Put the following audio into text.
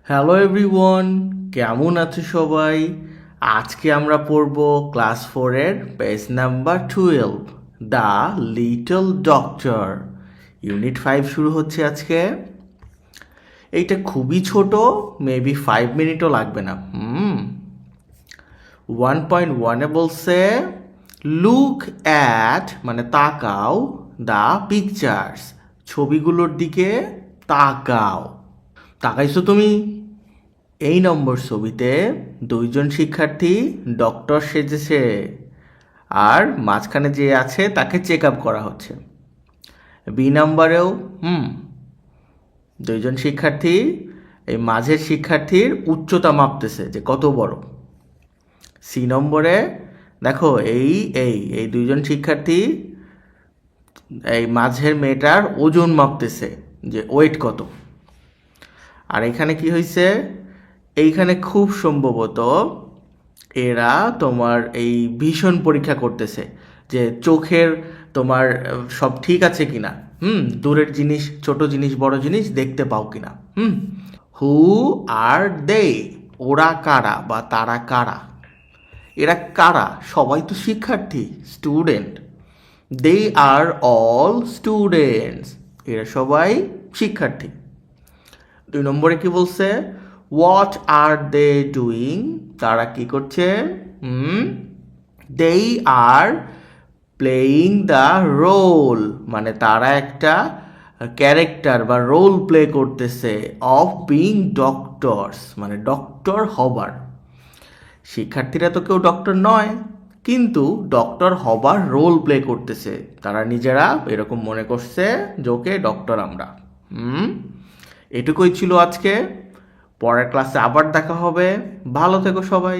Hello everyone, কেমন আছো সবাই? আজকে আমরা পড়ব ক্লাস 4-এর page number 12, the little doctor. Unit 5 শুরু হচ্ছে আজকে। এইটা খুবই ছোট, মেবি 5 মিনিটও লাগবে না। 1.1-এ বলছে লুক অ্যাট, মানে তাকাও, দ্য পিকচার্স, ছবিগুলোর দিকে তাকাও। তাকাইছো তুমি? এই নম্বর ছবিতে দুইজন শিক্ষার্থী ডক্টর সেজেছে, আর মাঝখানে যে আছে তাকে চেক আপ করা হচ্ছে। বি নাম্বারেও দুইজন শিক্ষার্থী এই মাঝের শিক্ষার্থীর উচ্চতা মাপতেছে যে কত বড়। সি নম্বরে দেখো এই এই এই দুইজন শিক্ষার্থী এই মাঝের মেয়েটার ওজন মাপতেছে যে ওয়েট কত। আর এখানে কি হয়েছে, এইখানে খুব সম্ভবত এরা তোমার এই ভীষণ পরীক্ষা করতেছে যে চোখের তোমার সব ঠিক আছে কিনা, দূরের জিনিস, ছোট জিনিস, বড় জিনিস দেখতে পাও কিনা। হু আর দে, ওরা কারা বা তারা কারা? এরা কারা? সবাই তো শিক্ষার্থী, স্টুডেন্ট। দে আর অল স্টুডেন্টস, এরা সবাই শিক্ষার্থী। 2 নম্বরে কি বলছে? হোয়াট আর দে ডুইং, তারা কি করছে? দে আর প্লেয়িং দ্য রোল, মানে তারা একটা ক্যারেক্টার বা রোল প্লে করতেছে অফ বিং ডক্টরস, মানে ডক্টর হবার। শিক্ষার্থীরা তো কেউ ডক্টর নয়, কিন্তু ডক্টর হবার রোল প্লে করতেছে। তারা নিজেরা এরকম মনে করছে যে ওকে ডক্টর আমরা। এটুকুই ছিল আজকে। পরের ক্লাসে আবার দেখা হবে। ভালো থেকো সবাই।